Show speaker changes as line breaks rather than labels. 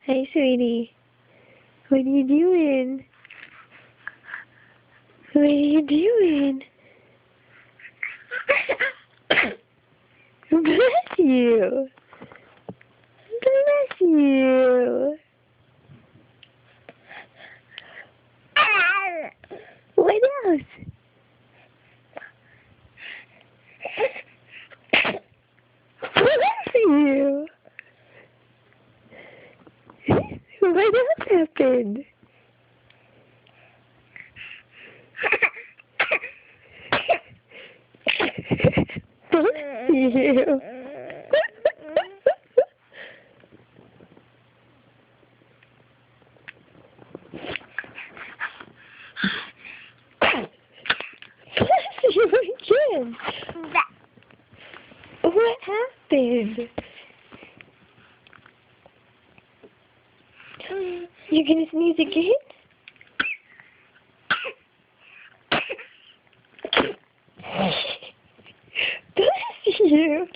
Hey, sweetie. What are you doing? What are you doing? Bless you. Bless you. What else? Bless you. What else happened? Bless you. Bless you again. What happened? You're gonna sneeze again? Bless you.